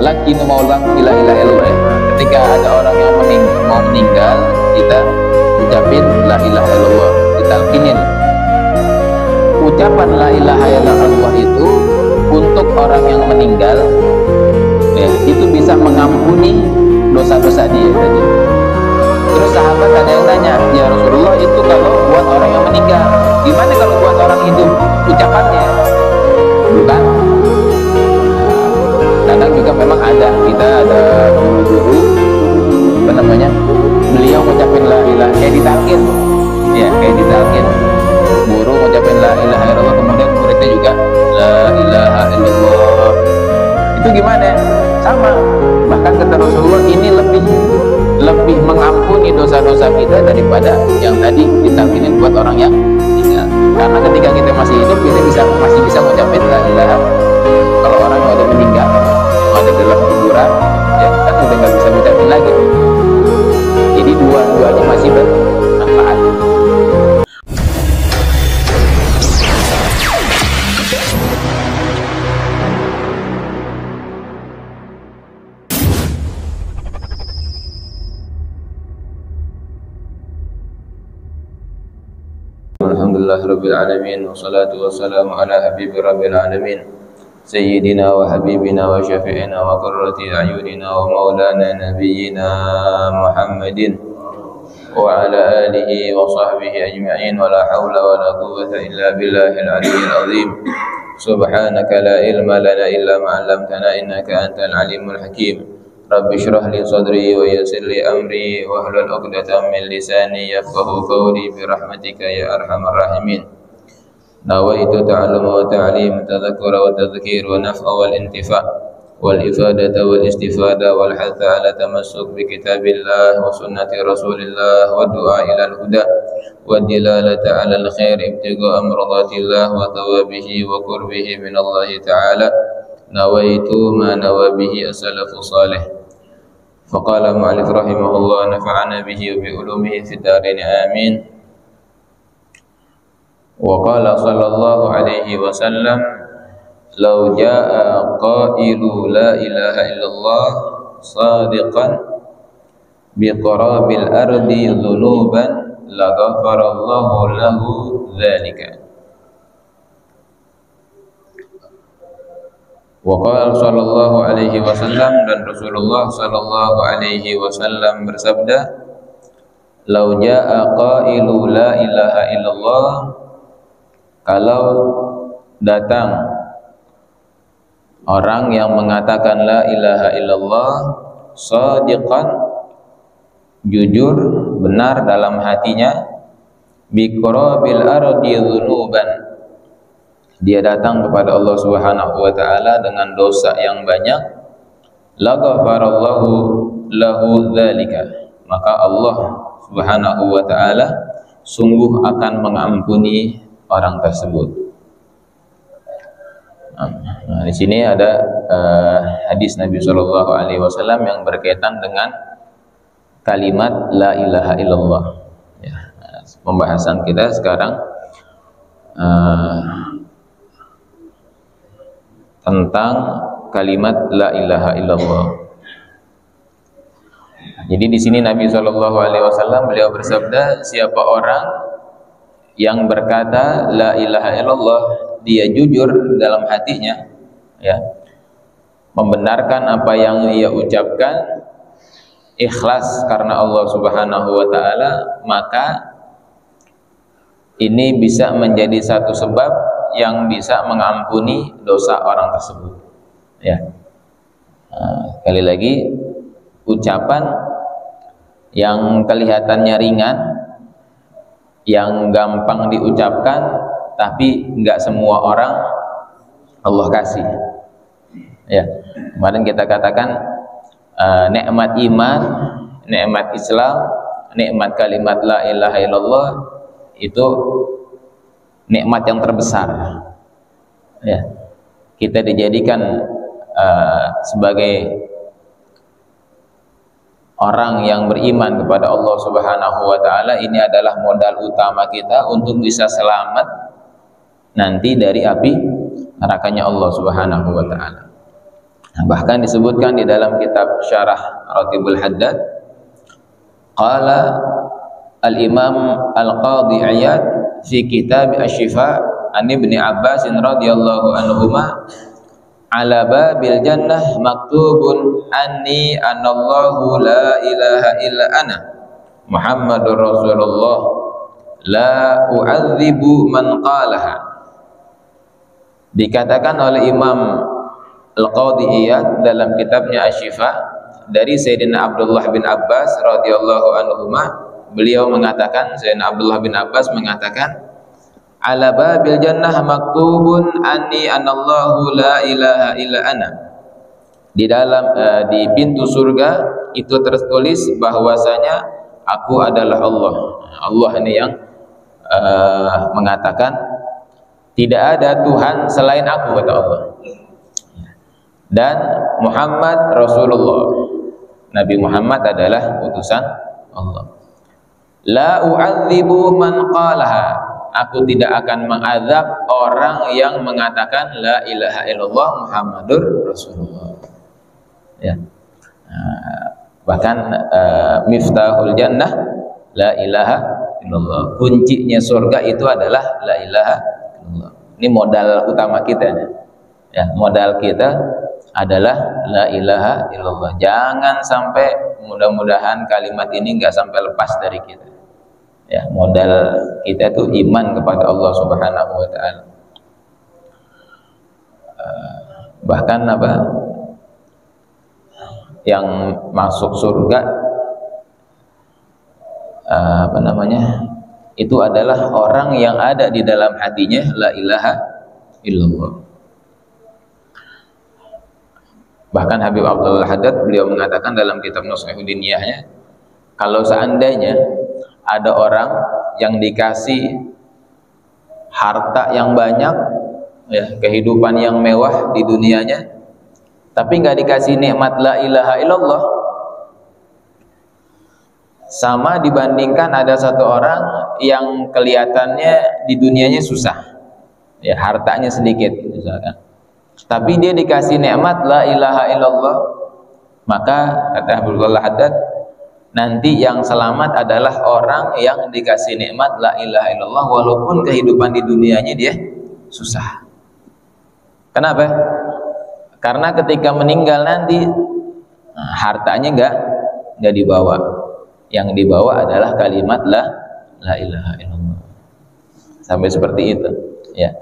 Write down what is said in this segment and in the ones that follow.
lakinu maulakum la ilaha illallah. Ketika ada orang yang mau meninggal, kita ucapin la ilaha illallah, ditalkinin. Ucapan la ilaha illallah itu untuk orang yang meninggal, ya, itu bisa mengampuni dosa-dosa dia tadi. Terus sahabat ada yang nanya, ya Rasulullah, itu kalau buat orang yang meninggal, gimana kalau buat orang hidup ucapannya? Bukan? Kadang juga memang ada, kita ada guru-guru, apa namanya, beliau ngucapin la ilaha, kayak ditalkin, ya, kayak ditalkin. Guru ngucapin la ilaha illallah, kemudian muridnya juga la ilaha illallah. Itu gimana? Sama. Bahkan kata Rasulullah, ini lebih mengampuni dosa-dosa kita daripada yang tadi ditalkinin buat orang yang meninggal. Karena ketika kita masih hidup, kita masih bisa ngucapin la ilaha. Kalau orang yang udah meninggal, yang ada dalam kuburan, ya kan udah nggak bisa ngucapin lagi. Jadi dua-duanya masih bermanfaat. Alhamdulillah Rabbil Alamin, wassalatu wassalamu ala habibi Rabbil Alamin, Sayyidina wa habibina wa syafi'ina wa qurrati a'yunina wa maulana nabiyyina Muhammadin wa ala alihi wa sahbihi ajma'in, wa la hawla wa la quwwata illa billahil aliyyil azim. Subhanaka la ilma lana illa ma 'allamtana innaka antal alimul hakim. Rabbi shrah li sadri wa yassir li amri wa hlul 'uqdatam min lisani yafqahu qawli bi rahmatika ya arhamar rahimin. Nawaitu ta'allum wa ta'lim, tadhakkura wa tadhkir, wa naf'a wal intifa' wal ifadata wal istifada wal hatha ala tamassuk bi kitabillah wa sunnati rasulillah wa du'a ila al-huda wa dilalata ala al-khair ibtigha'a mardatillah wa thawabihi wa qurbihi min Allah ta'ala. Nawaitu ma nawabihi as-salafu salih. Faqala ma'alif rahimahullah, nafa'ana bihi wa bi ulumihi fid darin amin. Wa qala sallallahu alaihi wasallam, law jaa qailu la ilaha illallah sadiqan bi qarabil ardi dhunuban la ghafarallahu lahu dzalika. Wa qala sallallahu alaihi wasallam, dan Rasulullah sallallahu alaihi wasallam bersabda, law jaa qailu la ilaha illallah, kalau datang orang yang mengatakan la ilaha illallah shadiqan, jujur, benar dalam hatinya, biqarabil ardi dzunuban, dia datang kepada Allah Subhanahu wa taala dengan dosa yang banyak, la ghafarallahu lahu dzalika, maka Allah Subhanahu wa taala sungguh akan mengampuni orang tersebut. Nah, di sini ada hadis Nabi Shallallahu Alaihi Wasallam yang berkaitan dengan kalimat la ilaha illallah. Ya, pembahasan kita sekarang tentang kalimat la ilaha illallah. Jadi di sini Nabi Shallallahu Alaihi Wasallam beliau bersabda, siapa orang yang berkata la ilaha illallah, dia jujur dalam hatinya, ya, membenarkan apa yang ia ucapkan, ikhlas karena Allah Subhanahu wa taala, maka ini bisa menjadi satu sebab yang bisa mengampuni dosa orang tersebut, ya. Sekali lagi, ucapan yang kelihatannya ringan, yang gampang diucapkan, tapi nggak semua orang Allah kasih, ya. Kemarin kita katakan nikmat iman, nikmat Islam, nikmat kalimat la ilaha illallah itu nikmat yang terbesar, ya. Kita dijadikan sebagai orang yang beriman kepada Allah Subhanahu wa taala, ini adalah modal utama kita untuk bisa selamat nanti dari api nerakanya Allah Subhanahu wa taala. Bahkan disebutkan di dalam kitab Syarah Ratibul Haddad, qala al-Imam Al-Qadhi Iyad fi kitab Asy-Syifa an Ibni Abbas radhiyallahu anhuma, ala babil jannah maktubun anni anallahu la ilaha illa ana Muhammadur Rasulullah la u'adzibu man qalaha. Dikatakan oleh Imam Al-Qadhi Iyad dalam kitabnya Asy-Syifa dari Sayyidina Abdullah bin Abbas radhiyallahu anhuma, beliau mengatakan, Sayyidina Abdullah bin Abbas mengatakan, ala babil jannah maktubun anni anallahu la ilaha illa ana. Di dalam di pintu surga itu tertulis bahwasanya aku adalah Allah. Allah ini yang mengatakan tidak ada Tuhan selain aku, kata Allah. Dan Muhammad Rasulullah, Nabi Muhammad adalah utusan Allah. La u'adzibu man qalaha, aku tidak akan mengazab orang yang mengatakan la ilaha illallah Muhammadur Rasulullah. Ya. Bahkan miftahul jannah la ilaha illallah. Kuncinya surga itu adalah la ilaha illallah. Ini modal utama kita. Ya, modal kita adalah la ilaha illallah. Jangan sampai, mudah-mudahan kalimat ini enggak sampai lepas dari kita. Ya, modal kita itu iman kepada Allah Subhanahu wa taala. Bahkan apa yang masuk surga itu adalah orang yang ada di dalam hatinya la ilaha illallah. Bahkan Habib Abdullah Haddad beliau mengatakan dalam kitab Nusaihuddiniyahnya, kalau seandainya ada orang yang dikasih harta yang banyak, ya, kehidupan yang mewah di dunianya, tapi nggak dikasih nikmat la ilaha illallah, sama dibandingkan ada satu orang yang kelihatannya di dunianya susah, ya, hartanya sedikit misalkan, tapi dia dikasih nikmat la ilaha illallah, maka kata Abdullah Haddad, nanti yang selamat adalah orang yang dikasih nikmat la ilaha illallah walaupun kehidupan di dunianya dia susah. Kenapa? Karena ketika meninggal nanti hartanya enggak dibawa. Yang dibawa adalah kalimat la ilaha illallah. Sampai seperti itu, ya.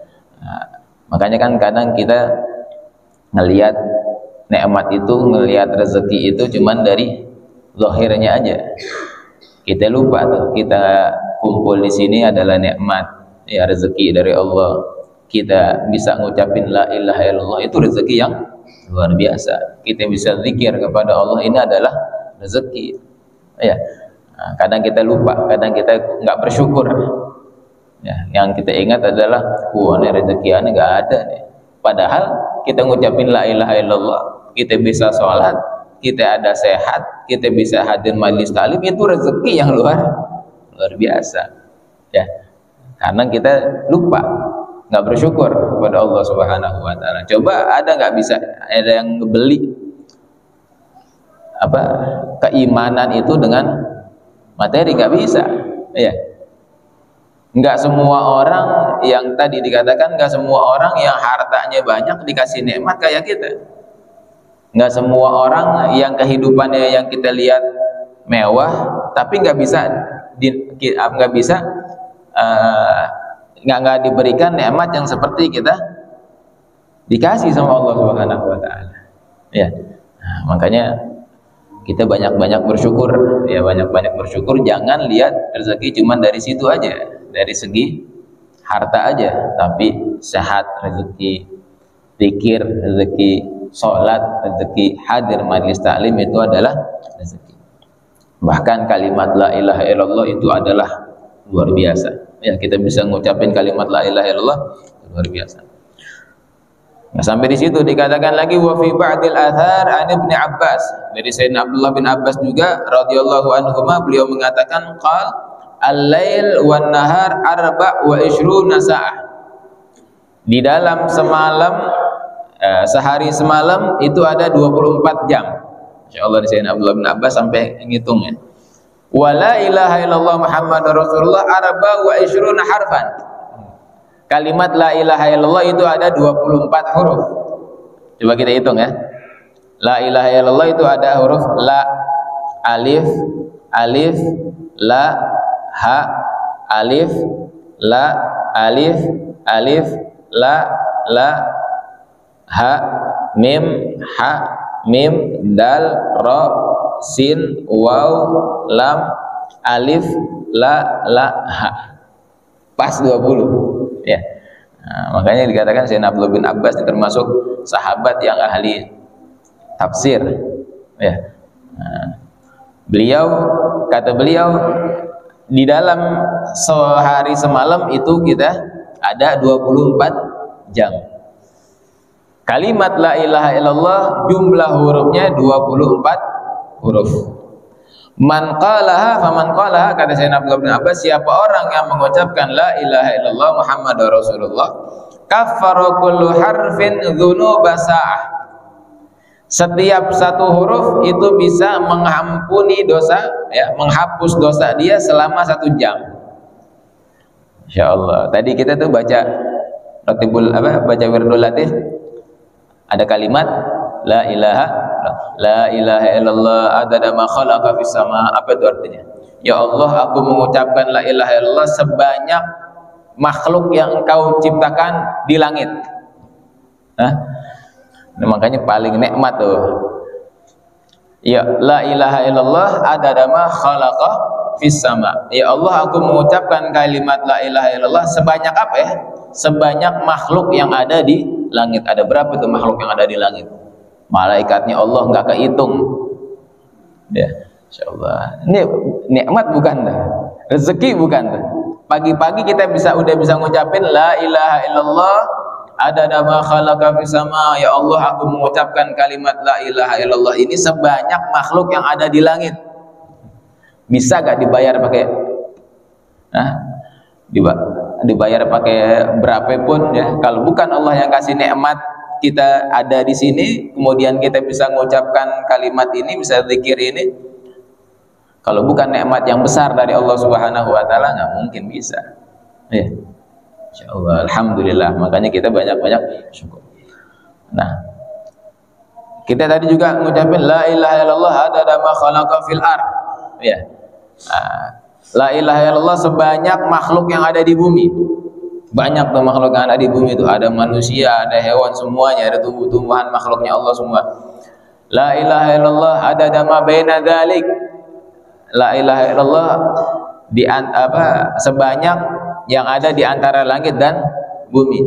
Makanya kan kadang kita ngelihat nikmat itu, ngelihat rezeki itu cuman dari zahirnya aja. Kita lupa tuh, kita kumpul di sini adalah nikmat, ya, rezeki dari Allah. Kita bisa ngucapin la ilaha illallah, itu rezeki yang luar biasa. Kita bisa zikir kepada Allah, ini adalah rezeki. Ya. Nah, kadang kita lupa, kadang kita nggak bersyukur. Ya, yang kita ingat adalah, wah, ini rezekiannya nggak ada nih. Padahal kita ngucapin la ilaha illallah, kita bisa sholat, kita ada sehat, kita bisa hadir majelis taklim, itu rezeki yang luar biasa. Ya, karena kita lupa, nggak bersyukur kepada Allah Subhanahu wa taala. Coba ada yang ngebeli keimanan itu dengan materi? Nggak bisa. Ya, nggak semua orang yang tadi dikatakan, nggak semua orang yang hartanya banyak dikasih nikmat kayak kita. Nggak semua orang yang kehidupannya yang kita lihat mewah, tapi nggak diberikan nikmat yang seperti kita dikasih sama Allah Subhanahu wa taala. Ya. Nah, makanya kita banyak-banyak bersyukur, ya, banyak-banyak bersyukur. Jangan lihat rezeki cuma dari situ aja, dari segi harta aja, tapi sehat rezeki, zikir rezeki, sholat rezeki, hadir majelis taklim itu adalah rezeki. Bahkan kalimat la ilaha illallah itu adalah luar biasa. Ya, kita bisa ngucapin kalimat la ilaha illallah luar biasa. Nah, sampai di situ dikatakan lagi, wa fi ba'dil athar an Ibnu Abbas, dari Sayyidina Abdullah bin Abbas juga radhiyallahu anhuma, beliau mengatakan, qal al-lail wan nahar arba' wa ishruna sa'ah. Di dalam semalam sehari semalam itu ada 24 jam. Insyaallah di Sayyidina Abdullah bin Abbas sampai ngitung ya. Wa la ilaha illallah Muhammadur Rasulullah arba wa isyruna harfan. Kalimat la ilaha illallah itu ada 24 huruf. Coba kita hitung ya. La ilaha illallah itu ada huruf la, alif, alif, la, ha, alif, la, alif, alif, la, ha, mim, ha, mim, dal, ra, sin, waw, lam, alif, la, ha. Pas 20 ya. Nah, makanya dikatakan Sayyidina Abdullah bin Abbas termasuk sahabat yang ahli tafsir ya. Nah, kata beliau di dalam sehari semalam itu kita ada 24 jam. Kalimat la ilaha illallah jumlah hurufnya 24 huruf. Man qalaha faman qalaha, kata Sayyidina Abdullah bin Abbas, siapa orang yang mengucapkan la ilaha illallah Muhammadur Rasulullah, kaffara kullu harfin dzunuba sa'ah. Setiap satu huruf itu bisa mengampuni dosa ya, menghapus dosa dia selama 1 jam. Insyaallah. Tadi kita tuh baca ratibul baca wirdul latif, ada kalimat la ilaha illallah adada ma khalaqa fis sama. Apa itu artinya? Ya Allah, aku mengucapkan la ilaha illallah sebanyak makhluk yang engkau ciptakan di langit. Nah, makanya paling nikmat tuh. Ya la ilaha illallah adada ma khalaqa fis sama. Ya Allah, aku mengucapkan kalimat la ilaha illallah sebanyak apa ya? Sebanyak makhluk yang ada di langit. Ada berapa tuh makhluk yang ada di langit? Malaikatnya Allah nggak kehitung ya. Insyaallah ini nikmat bukan dah, rezeki bukan dah. Pagi-pagi kita udah bisa ngucapin la ilaha illallah adada ma khalaqa fis sama. Ya Allah, aku mengucapkan kalimat la ilaha illallah ini sebanyak makhluk yang ada di langit. Bisa gak dibayar pakai dibayar pakai berapapun ya, kalau bukan Allah yang kasih nikmat kita ada di sini, kemudian kita bisa mengucapkan kalimat ini, bisa zikir ini, kalau bukan nikmat yang besar dari Allah Subhanahu wa taala nggak mungkin bisa ya. Insyaallah, alhamdulillah, makanya kita banyak-banyak syukur. Nah, kita tadi juga mengucapkan la ilaha illallah adada ma khalaqa fil ard ya. La ilaha illallah sebanyak makhluk yang ada di bumi. Banyak tuh makhluk yang ada di bumi itu, ada manusia, ada hewan, semuanya, ada tumbuh-tumbuhan, makhluknya Allah semua. La ilaha illallah adada ma baina dzalik. La ilaha illallah sebanyak yang ada di antara langit dan bumi.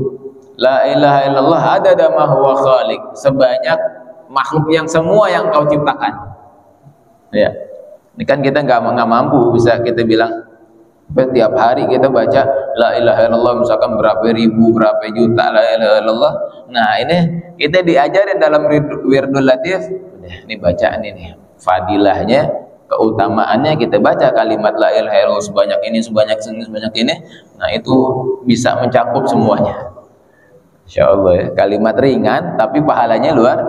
La ilaha illallah adada ma huwa khaliq, sebanyak makhluk yang semua yang kau ciptakan. Ya. Ini kan kita nggak mampu bisa kita bilang setiap hari kita baca la ilaha illallah misalkan berapa ribu, berapa juta la ilaha illallah. Nah, ini kita diajarin dalam wirdul latif. Ini bacaan ini fadilahnya, keutamaannya, kita baca kalimat la ilaha illallah sebanyak ini, sebanyak ini. Nah, itu bisa mencakup semuanya. Insyaallah ya, kalimat ringan tapi pahalanya luar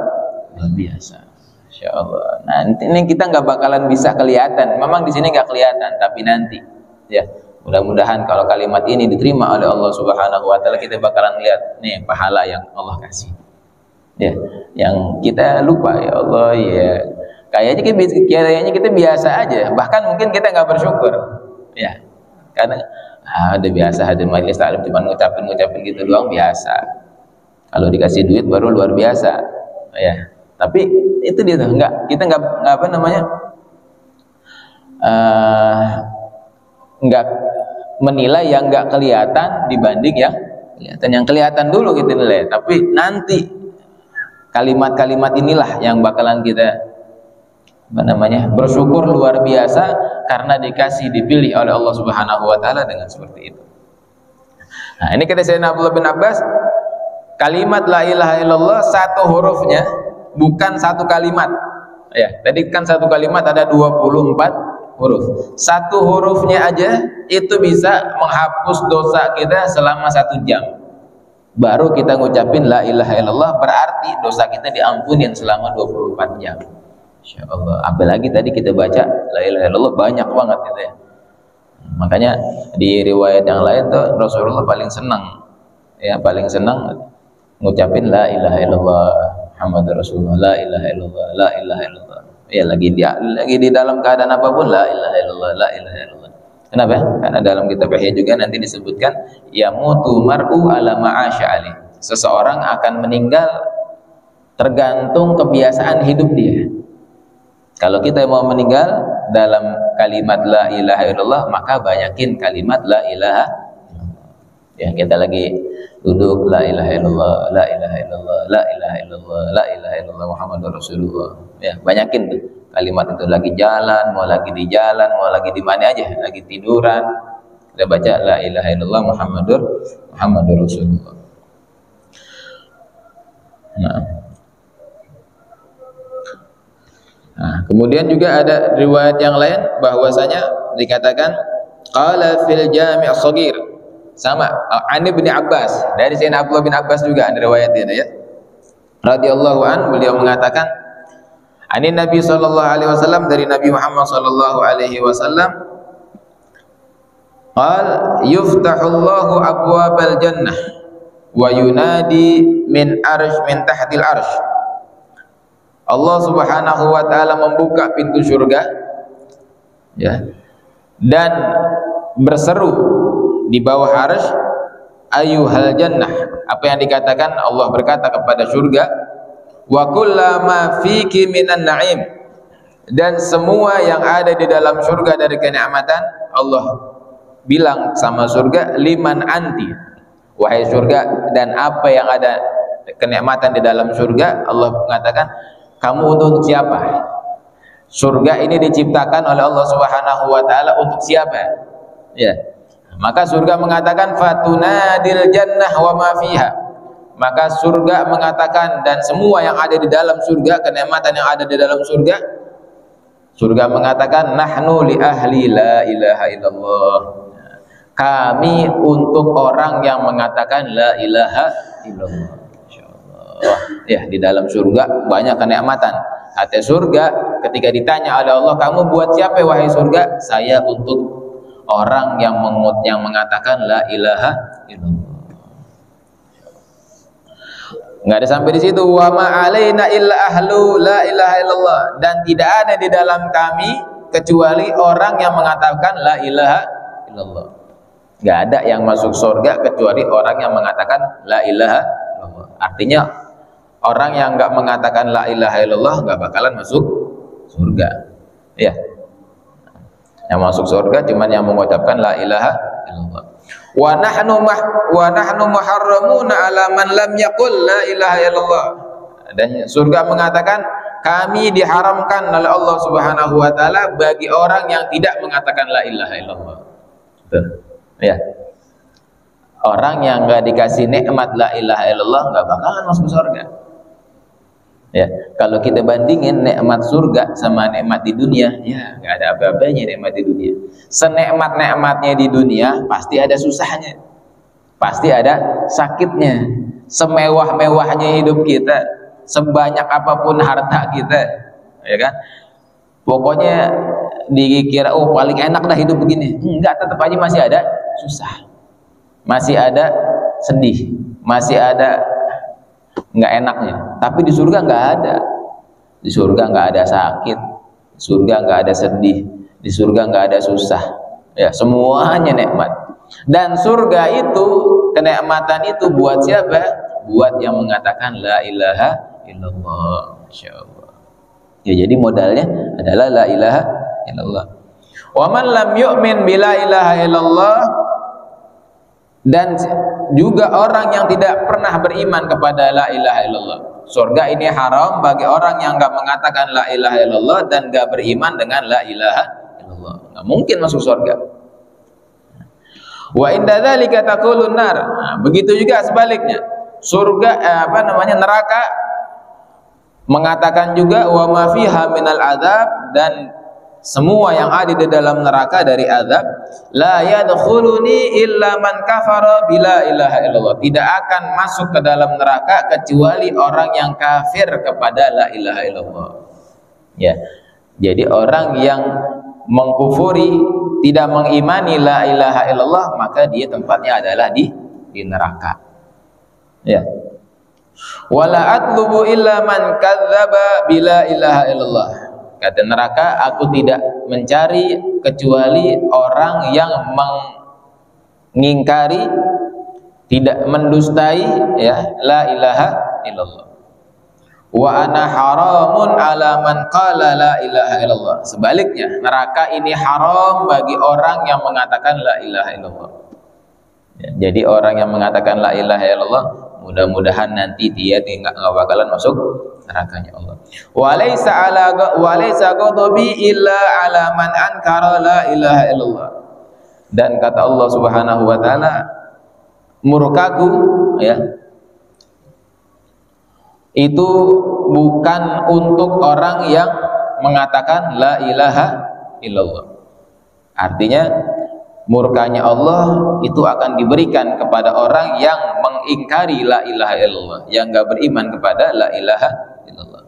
biasa. Insyaallah. Nah, ini kita nggak bakalan bisa kelihatan. Memang di sini nggak kelihatan, tapi nanti ya, mudah-mudahan kalau kalimat ini diterima oleh Allah Subhanahu wa taala, kita bakalan lihat nih pahala yang Allah kasih. Ya, yang kita lupa ya Allah ya. Kayaknya kita biasa aja, bahkan mungkin kita nggak bersyukur. Ya. Karena ada biasa, ada majelis taklim cuma ngucapin gitu doang biasa. Kalau dikasih duit baru luar biasa. Ya. Tapi itu dia tuh, kita nggak apa namanya? Nggak menilai yang nggak kelihatan dibanding yang kelihatan. Yang kelihatan dulu kita nilai, tapi nanti kalimat-kalimat inilah yang bakalan kita bersyukur luar biasa karena dipilih oleh Allah Subhanahu wa taala dengan seperti itu. Nah, ini kata Sayyidina Abdullah bin Abbas, kalimat la ilaha illallah satu hurufnya bukan satu kalimat. Ya, tadi kan satu kalimat ada 24 huruf. Satu hurufnya aja itu bisa menghapus dosa kita selama 1 jam. baru kita ngucapin la ilaha illallah, berarti dosa kita diampunin selama 24 jam. Insya Allah. Apalagi tadi kita baca la ilaha illallah banyak banget gitu ya. Makanya di riwayat yang lain tuh Rasulullah paling senang, ya paling senang ngucapin la ilaha illallah Muhammadur Rasulullah, la ilaha illallah, la ilaha illallah. Ya lagi di dalam keadaan apapun la ilaha illallah, la ilaha illallah. Kenapa? Karena dalam kitab Ihya juga nanti disebutkan yamutu mar'u ala ma'asya alih. Seseorang akan meninggal tergantung kebiasaan hidup dia. Kalau kita mau meninggal dalam kalimat la ilaha illallah, maka banyakin kalimat la ilaha illallah. Ya, kita lagi duduk la ilaha illallah, la ilaha illallah, la ilaha illallah, la ilaha illallah Muhammadur Rasulullah. Ya, banyakin tuh kalimat itu, lagi jalan, mau lagi di jalan, mau lagi di mana aja, lagi tiduran, kita baca la ilaha illallah Muhammadur Rasulullah. Nah, kemudian juga ada riwayat yang lain bahwasanya dikatakan qala fil jami' shaghir, sama An bin Abbas, dari Sayyidina Abdullah bin Abbas juga ada riwayat ini ya. Radhiyallahu an, beliau mengatakan ani Nabi sallallahu alaihi wasallam, dari Nabi Muhammad sallallahu alaihi wasallam, qal yuftahullahu abwabal jannah wa yunadi min tahtil arsh. Allah Subhanahu wa taala membuka pintu surga ya, dan berseru di bawah arsy, ayyuhal jannah. Apa yang dikatakan? Allah berkata kepada surga, wa kullama fiki minan na'im, dan semua yang ada di dalam surga dari kenikmatan. Allah bilang sama surga, liman anti, wahai surga, dan apa yang ada kenikmatan di dalam surga. Allah mengatakan, kamu untuk siapa? Surga ini diciptakan oleh Allah Subhanahu wa taala untuk siapa? Ya. Maka surga mengatakan fatunadil jannah wa ma fiha. Maka surga mengatakan, dan semua yang ada di dalam surga, kenikmatan yang ada di dalam surga, surga mengatakan nahnu li ahli la ilaha illallah. Kami untuk orang yang mengatakan la ilaha illallah. Ya, di dalam surga banyak kenikmatan. Hati surga ketika ditanya oleh Allah, kamu buat siapa wahai surga? Saya untuk orang yang mengatakan la ilaha illallah. Enggak ada sampai di situ, wa ma alaina illa ahlu la ilaha illallah, dan tidak ada di dalam kami kecuali orang yang mengatakan la ilaha illallah. Enggak ada yang masuk surga kecuali orang yang mengatakan la ilaha illallah. Artinya orang yang enggak mengatakan la ilaha illallah enggak bakalan masuk surga. Ya. Yang masuk surga cuman yang mengucapkan la ilaha illallah. Wa nahnu muharramuna ala man lam yaqul la ilaha illallah. Dan surga mengatakan kami diharamkan oleh Allah Subhanahu wa taala bagi orang yang tidak mengatakan la ilaha illallah. Tuh. Ya. Orang yang enggak dikasih nikmat la ilaha illallah enggak bakalan masuk surga. Ya, kalau kita bandingin nikmat surga sama nikmat di dunia, ya nggak ada apa-apanya nikmat di dunia. Senikmat-nikmatnya di dunia pasti ada susahnya, pasti ada sakitnya. Semewah-mewahnya hidup kita, sebanyak apapun harta kita, ya kan? Pokoknya dikira oh paling enak dah hidup begini, enggak, tetap aja masih ada susah, masih ada sedih, masih ada nggak enaknya. Tapi di surga nggak ada. Di surga nggak ada sakit, di surga nggak ada sedih, di surga nggak ada susah. Ya, semuanya nikmat. Dan surga itu, kenikmatan itu buat siapa? Buat yang mengatakan la ilaha illallah. Insyaallah. Ya, jadi modalnya adalah la ilaha illallah. Wa man lam yu'min bila ilaha illallah, dan juga orang yang tidak pernah beriman kepada la ilaha illallah. Surga ini haram bagi orang yang enggak mengatakan la ilaha illallah dan enggak beriman dengan la ilaha illallah. Enggak mungkin masuk surga. Wa inda dzalika taqulun nar. Nah, begitu juga sebaliknya. Surga neraka mengatakan juga wa ma fiha minal azab, dan semua yang ada di dalam neraka dari azab, la yadkhuluni illa man kafara bila ilaha illallah, tidak akan masuk ke dalam neraka kecuali orang yang kafir kepada la ilaha illallah. Ya. Jadi orang yang mengkufuri, tidak mengimani la ilaha illallah, maka dia tempatnya adalah di neraka. Ya. Wala atlubu illa man kadzdzaba bila ilaha illallah. Kata neraka, aku tidak mencari kecuali orang yang mengingkari, tidak mendustai ya la ilaha illallah. Wa ana haramun ala man qala la ilaha illallah. Sebaliknya, neraka ini haram bagi orang yang mengatakan la ilaha illallah. Ya, jadi orang yang mengatakan la ilaha illallah, mudah-mudahan nanti dia tidak bakalan masuk nerakanya Allah. Walaysa ghadabi illa ala man ankara la ilaha illallah. Dan kata Allah Subhanahu wa taala, murkaku ya itu bukan untuk orang yang mengatakan la ilaha illallah. Artinya murkanya Allah itu akan diberikan kepada orang yang mengingkari la ilaha illallah, yang enggak beriman kepada la ilaha illallah.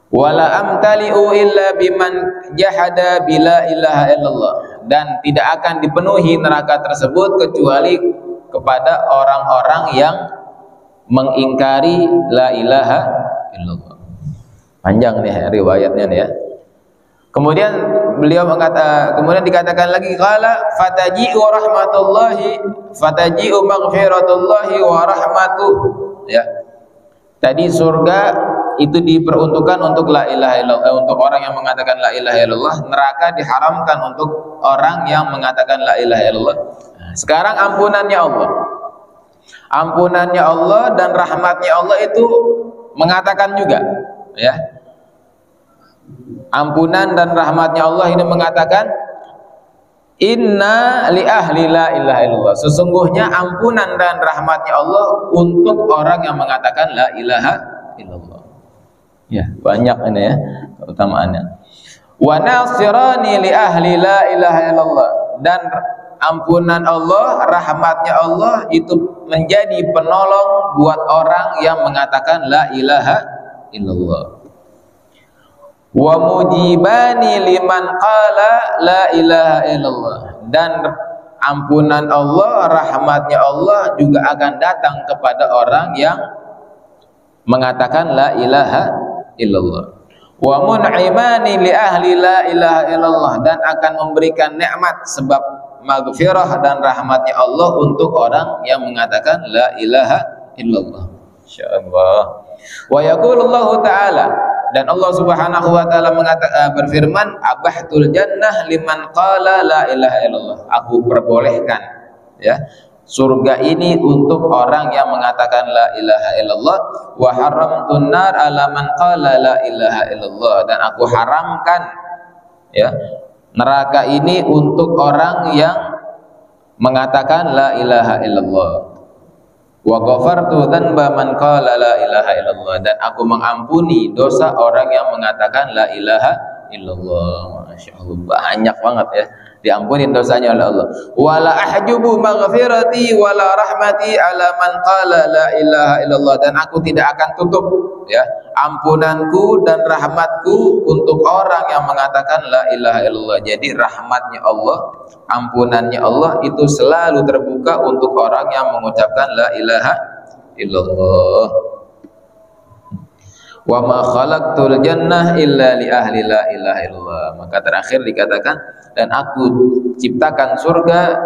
Wala amtali'u illa biman jahada bila ilaha illallah. Dan tidak akan dipenuhi neraka tersebut kecuali kepada orang-orang yang mengingkari la ilaha illallah. Panjang nih riwayatnya nih ya. Kemudian beliau kemudian dikatakan lagi, qala fataji'u rahmatullahi fataji'u maghfiratullahi wa rahmatuh. Ya. Tadi surga itu diperuntukkan untuk la ilaha illallah, untuk orang yang mengatakan la ilaha illallah. Neraka diharamkan untuk orang yang mengatakan la ilaha illallah. Sekarang ampunannya Allah. Ampunannya Allah dan rahmatnya Allah itu mengatakan juga ya. Ampunan dan rahmatnya Allah ini mengatakan, inna li ahli la ilaha illallah. Sesungguhnya ampunan dan rahmatnya Allah untuk orang yang mengatakan la ilaha illallah. Ya, banyak ini ya keutamaannya. Wa nasirani li ahli la ilaha illallah. Dan ampunan Allah, rahmatnya Allah itu menjadi penolong buat orang yang mengatakan la ilaha illallah. Wa mujibani liman qala la ilaha illallah. Dan ampunan Allah, rahmatnya Allah juga akan datang kepada orang yang mengatakan la ilaha illallah. Wa mun'imani li ahli la ilaha illallah. Dan akan memberikan nikmat sebab maghfirah dan rahmatnya Allah untuk orang yang mengatakan la ilaha illallah. Insyaallah. Wa yaqulullahu ta'ala, dan Allah Subhanahu wa taala berfirman, abahtul jannah liman qala la ilaha illallah. Aku perbolehkan ya surga ini untuk orang yang mengatakan la ilaha illallah. Wa haramtun nar ala man qala la ilaha illallah. Dan aku haramkan ya neraka ini untuk orang yang mengatakan la ilaha illallah. Wa ghafartu dzanba man qala la ilaha illallah. Dan aku mengampuni dosa orang yang mengatakan la ilaha illallah. Masya Allah, banyak banget ya diampunin dosanya oleh Allah. Wala ahjubu maghfirati wala rahmati ala man qala la ilaha illallah. Dan aku tidak akan tutup ya ampunanku dan rahmatku untuk orang yang mengatakan la ilaha illallah. Jadi rahmatnya Allah, ampunannya Allah itu selalu terbuka untuk orang yang mengucapkan la ilaha illallah. Wa ma khalaqtul jannah illa li ahli la ilaha illallah. Maka terakhir dikatakan, dan aku ciptakan surga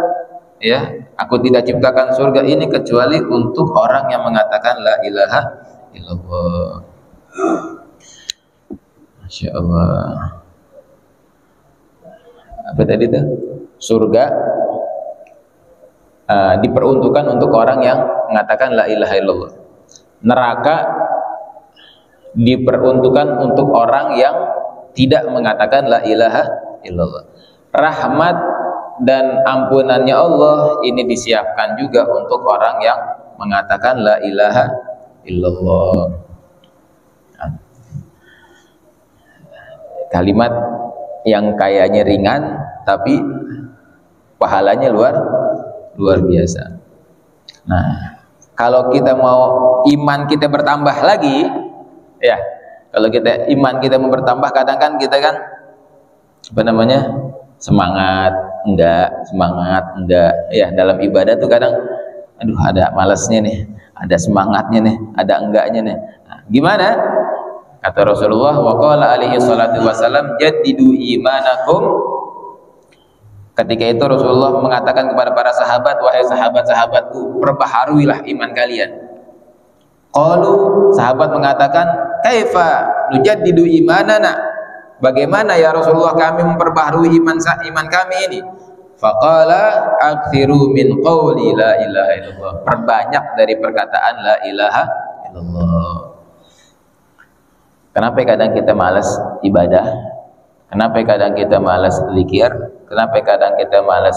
ya, aku tidak ciptakan surga ini kecuali untuk orang yang mengatakan la ilaha illallah. Masya Allah. Apa tadi itu? Surga diperuntukkan untuk orang yang mengatakan la ilaha illallah. Neraka diperuntukkan untuk orang yang tidak mengatakan la ilaha illallah. Rahmat dan ampunannya Allah ini disiapkan juga untuk orang yang mengatakan la ilaha illallah. Kalimat yang kayaknya ringan tapi pahalanya luar biasa. Nah, kalau kita mau iman kita bertambah lagi, ya, kalau kita iman kita mau bertambah, kadang kan kita kan apa namanya, semangat enggak, ya, dalam ibadah tuh kadang aduh ada malasnya nih, ada semangatnya nih, ada enggaknya nih. Nah, gimana? Kata Rasulullah, wa qala alaihi salatu wasalam, jaddidu imanakum. Ketika itu Rasulullah mengatakan kepada para sahabat, wahai sahabat-sahabatku, perbaharuilah iman kalian. Qalu, sahabat mengatakan, kaifa nujaddidu imanana? Bagaimana ya Rasulullah kami memperbaharui iman kami ini? Faqala aktsiru min qawli la ilaha illallah. Perbanyak dari perkataan la ilaha illallah. Kenapa kadang kita malas ibadah? Kenapa kadang kita malas zikir? Kenapa kadang kita malas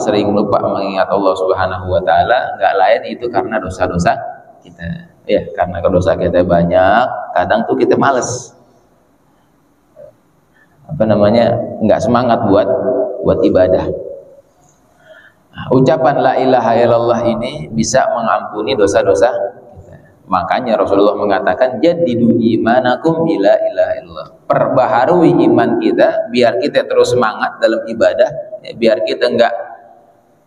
sering lupa mengingat Allah Subhanahu wa taala? Enggak lain itu karena dosa-dosa kita. Ya, karena dosa kita banyak, kadang tuh kita malas. Enggak semangat buat ibadah. Nah, ucapan la ilaha illallah ini bisa mengampuni dosa-dosa kita. Makanya Rasulullah mengatakan jaddidu imanakum bila ilaha illallah. Perbaharui iman kita biar kita terus semangat dalam ibadah, ya, biar kita enggak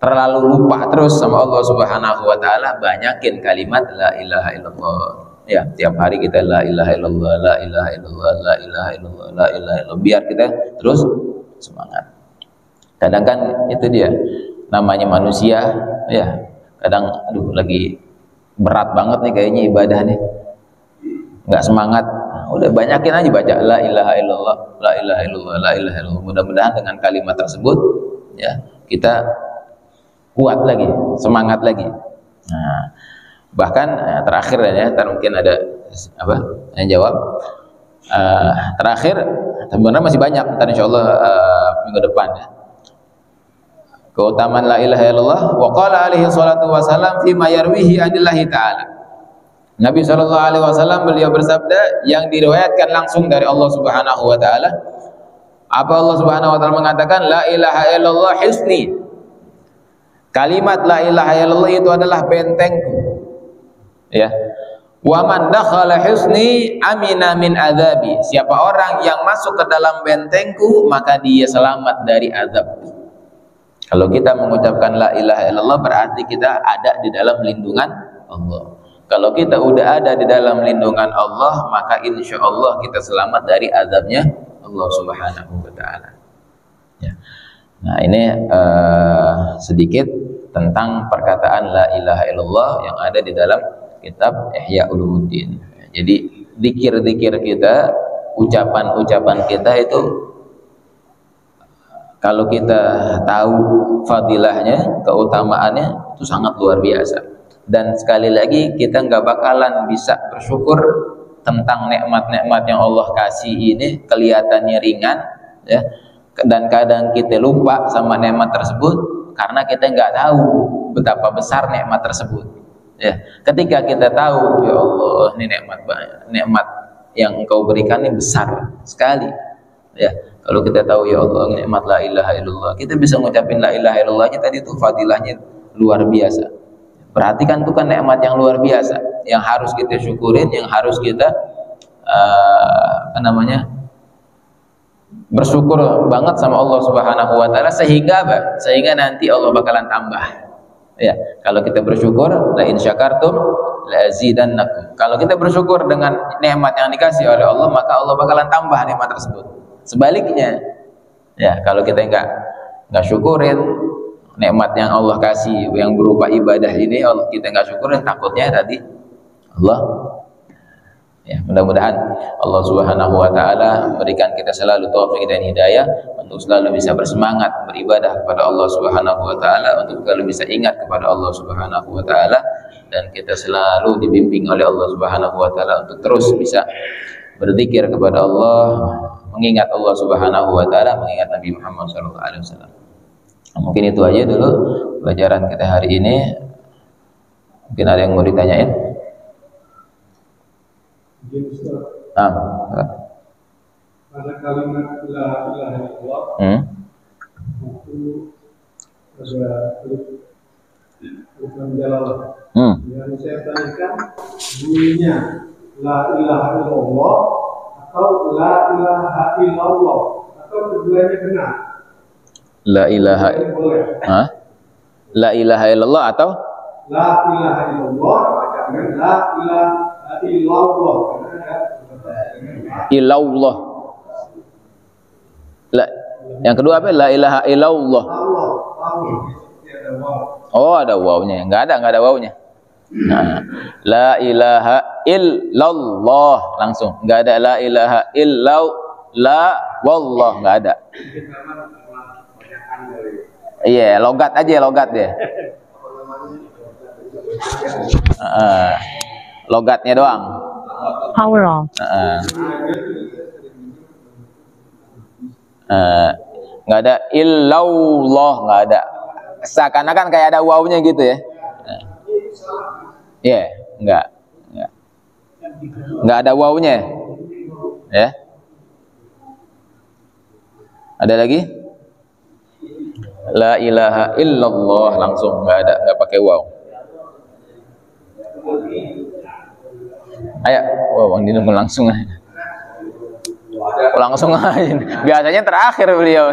terlalu lupa terus sama Allah Subhanahu wa taala. Banyakin kalimat la ilaha illallah. Ya, tiap hari kita la ilaha illallah, la ilaha illallah, la ilaha illallah, la ilaha illallah, biar kita terus semangat. Kadang kan itu dia namanya manusia, ya, kadang aduh lagi berat banget nih kayaknya ibadah nih, nggak semangat. Nah, udah banyakin aja baca la ilaha illallah, la ilaha illallah, la ilaha illallah. Mudah-mudahan dengan kalimat tersebut, ya, kita kuat lagi, semangat lagi. Nah, bahkan terakhir ya, mungkin ada apa yang jawab. Terakhir sebenarnya masih banyak, ntar insyaallah minggu depan ya. Keutamaan la ilaha illallah, wa qala alaihi salatu wasalam fi ma yarwihi anillahi ta'ala. Nabi sallallahu alaihi wasallam beliau bersabda yang diriwayatkan langsung dari Allah Subhanahu wa taala. Apa Allah Subhanahu wa taala mengatakan? La ilaha illallah hisni. Kalimat la ilaha illallah itu adalah bentengku. Ya. Wa man dakhala hisni amina min adzabi. Siapa orang yang masuk ke dalam bentengku, maka dia selamat dari azab. Kalau kita mengucapkan la ilaha illallah berarti kita ada di dalam lindungan Allah. Kalau kita udah ada di dalam lindungan Allah, maka insya Allah kita selamat dari azabnya Allah Subhanahu wa taala. Ya. Nah, ini sedikit tentang perkataan la ilaha illallah yang ada di dalam kitab Ihya Ulumuddin. Jadi zikir-zikir kita, ucapan-ucapan kita itu kalau kita tahu fadilahnya, keutamaannya, itu sangat luar biasa. Dan sekali lagi kita nggak bakalan bisa bersyukur tentang nikmat-nikmat yang Allah kasih ini, kelihatannya ringan, ya. Dan kadang kita lupa sama nikmat tersebut karena kita nggak tahu betapa besar nikmat tersebut. Ya, ketika kita tahu, ya Allah, ini nikmat yang Engkau berikan ini besar sekali. Ya, kalau kita tahu ya Allah nikmat la ilaha illallah, kita bisa ngucapin la ilaha illallah aja tadi tuh fadilahnya luar biasa. Perhatikan tuh kan nikmat yang luar biasa yang harus kita syukurin, yang harus kita bersyukur banget sama Allah Subhanahu wa taala sehingga apa? Sehingga nanti Allah bakalan tambah. Ya, kalau kita bersyukur, la in syakartum la azidannakum. Kalau kita bersyukur dengan nikmat yang dikasih oleh Allah, maka Allah bakalan tambah nikmat tersebut. Sebaliknya, ya, kalau kita nggak syukurin nikmat yang Allah kasih yang berupa ibadah ini, kita nggak syukurin, takutnya tadi Allah, ya, mudah-mudahan Allah Subhanahu wa taala memberikan kita selalu taufik dan hidayah untuk selalu bisa bersemangat beribadah kepada Allah Subhanahu wa taala, untuk selalu bisa ingat kepada Allah Subhanahu wa taala, dan kita selalu dibimbing oleh Allah Subhanahu wa taala untuk terus bisa berzikir kepada Allah, mengingat Allah Subhanahu wa taala, mengingat Nabi Muhammad sallallahu alaihi wasallam. Mungkin itu aja dulu pelajaran kita hari ini. Mungkin ada yang mau ditanyain? Pada kalimat Yang saya tanyakan bunyinya la ilaha illallah atau la ilaha illallah atau keduanya benar? La ilaha Hah? La ilaha illallah atau la ilaha illallah dengan la ilaha illallah. Ilallah. La, yang kedua apa? La ilaha illallah. Oh, ada wawnya. Enggak ada wawnya. Nah, la ilaha illallah langsung. Enggak ada la ilaha la wallah, enggak ada. Iya, logat aja, logat deh. Logatnya doang. Allah. Nggak ada illallah, nggak ada. Seakan-akan kayak ada wawnya gitu ya. Iya, nggak ada wawnya. Ya. Ada lagi? La ilaha illallah langsung, nggak ada, nggak pakai waw. Ayo, Bang Dino langsung aja. Langsung aja. Biasanya terakhir beliau.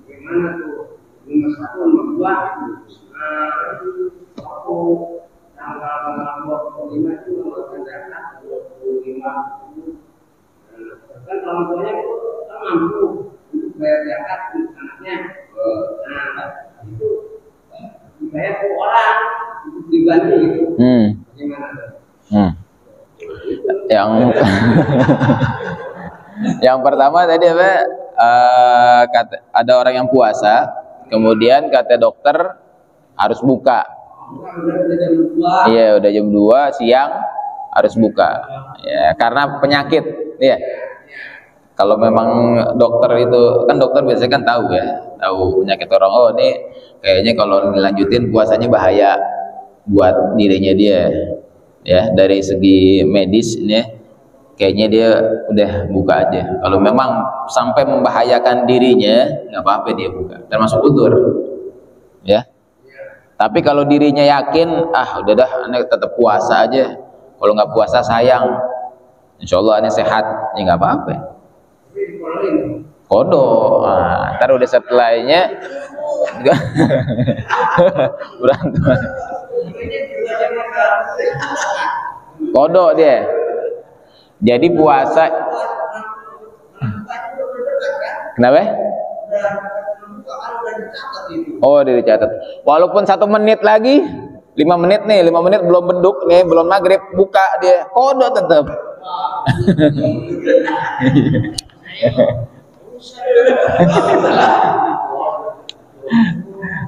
Gimana tuh? 51, 52 tanggal 25 itu mengeluarkan zakat 25. Kan orang tuanya kan mampu untuk bayar zakat untuk anaknya. Nah, itu dibayar ke orang untuk diganti gitu. Gimana tuh? Yang pertama tadi apa? Ada orang yang puasa, kemudian kata dokter harus buka. Iya, udah jam 2 siang harus buka. Ya, karena penyakit. Iya. Kalau memang dokter itu kan dokter biasanya kan tahu ya, tahu penyakit orang. Oh, ini kayaknya kalau dilanjutin puasanya bahaya buat dirinya dia. Ya, dari segi medis ini kayaknya dia udah buka aja. Kalau memang sampai membahayakan dirinya, nggak apa-apa dia buka. Termasuk udzur. Ya. Tapi kalau dirinya yakin, udah dah, aneh tetap puasa aja. Kalau nggak puasa sayang, insya Allah aneh sehat, ya nggak apa-apa. Kodo, ntar udah setelahnya berantem. Kodo dia. Jadi puasa. Kenapa? Oh, dicatat. Walaupun 1 menit lagi, 5 menit nih, 5 menit belum beduk nih, belum maghrib, buka dia, kodo tetap.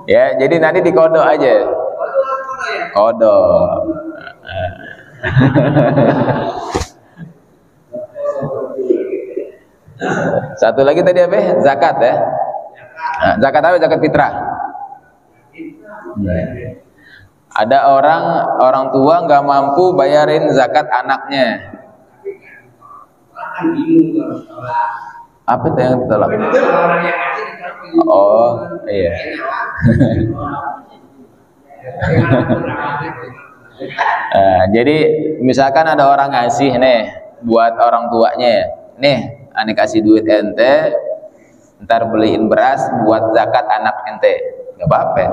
Ya, jadi nanti dikodo aja. Kodo. Satu lagi tadi apa? Zakat ya. Nah, zakat apa? Zakat fitrah. Ada orang tua nggak mampu bayarin zakat anaknya. Apa itu yang ditolak? Oh, iya. Jadi misalkan ada orang ngasih nih buat orang tuanya, nih aneh kasih duit ente, ntar beliin beras buat zakat anak ente, nggak apa-apa.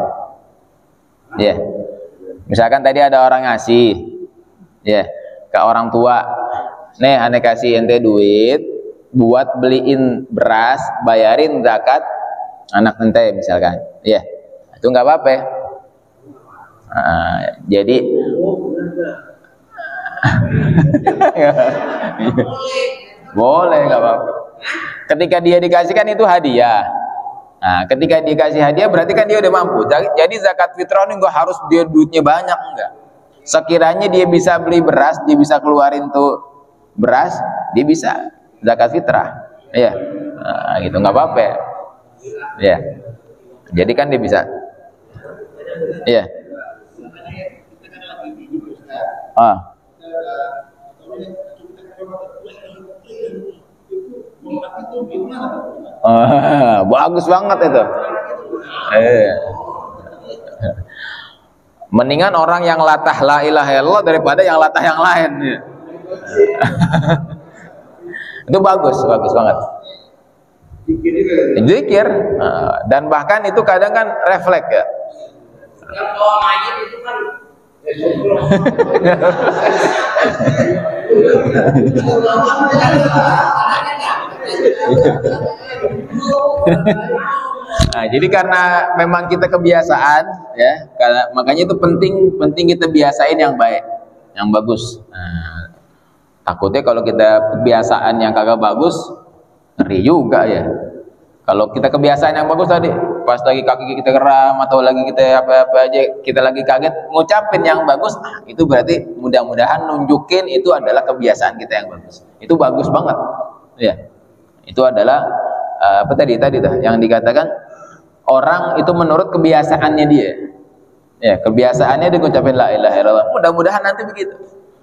Ya, yeah. Misalkan tadi ada orang ngasih, ya, yeah, ke orang tua, nih aneh kasih ente duit buat beliin beras, bayarin zakat anak ente misalkan, ya, yeah. Itu nggak apa-apa. Jadi boleh, nggak apa-apa. Ketika dia dikasihkan itu hadiah. Nah, ketika dikasih hadiah berarti kan dia udah mampu. Jadi zakat fitrah ini nggak harus dia duitnya banyak, enggak. Sekiranya dia bisa beli beras, dia bisa keluarin tuh beras, dia bisa. zakat fitrah. Iya. Nah, gitu nggak apa-apa. Ya. Jadi kan dia bisa. Iya. Bagus banget itu. Mendingan orang yang latah la ilaha illallah daripada yang latah yang lain. Itu bagus banget. Zikir, dan bahkan itu kadang kan refleks ya. Nah, jadi karena memang kita kebiasaan ya, makanya itu penting kita biasain yang baik, yang bagus. Nah, takutnya kalau kita kebiasaan yang kagak bagus, ngeri juga ya. Kalau kita kebiasaan yang bagus tadi, pas lagi kaki kita kram atau lagi kita apa-apa aja, kita lagi kaget ngucapin yang bagus, itu berarti mudah-mudahan nunjukin itu adalah kebiasaan kita yang bagus. Itu bagus banget. Ya. Itu adalah apa tadi tuh yang dikatakan orang itu menurut kebiasaannya dia. Ya, kebiasaannya dia ngucapin la ilaha illallah. Mudah-mudahan nanti begitu.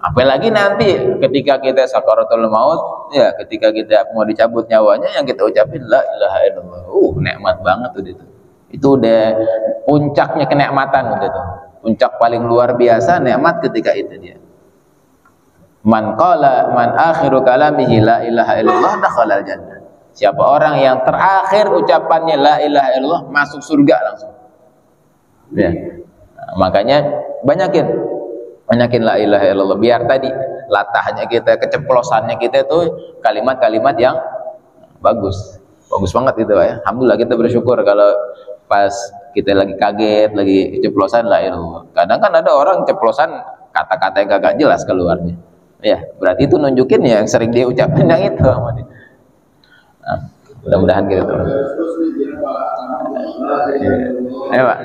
Apalagi nanti ketika kita sakaratul maut, ya ketika kita mau dicabut nyawanya, yang kita ucapin la ilaha illallah. Nikmat banget tuh itu. Itu udah puncaknya kenikmatan udah tuh. Puncak paling luar biasa nikmat ketika itu dia. Man akhiru kalamihi la ilaha illallah dakhalal jannah. Siapa orang yang terakhir ucapannya la ilaha illallah masuk surga langsung. Ya. Nah, makanya banyakin la ilaha illallah, biar tadi latahnya kita, keceplosannya kita itu kalimat-kalimat yang bagus banget itu ya. Alhamdulillah kita bersyukur kalau pas kita lagi kaget, lagi keceplosan la ilallah. Kadang kan ada orang ceplosan kata-kata yang gak jelas keluarnya. Ya, berarti itu nunjukin ya yang sering dia ucapin yang itu. Nah, mudah-mudahan gitu. Ya, Pak.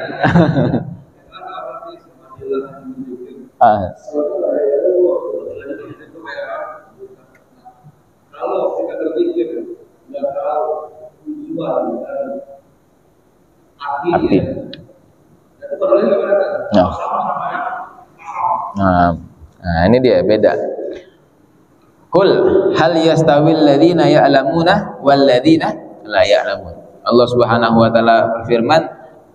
Kalau kita berpikir dan tahu tujuan arti, itu perlu nah, ini dia beda. Qul hal yastawil ladzina ya'lamuna wal ladzina la ya'lamun. Allah Subhanahu wa taala berfirman,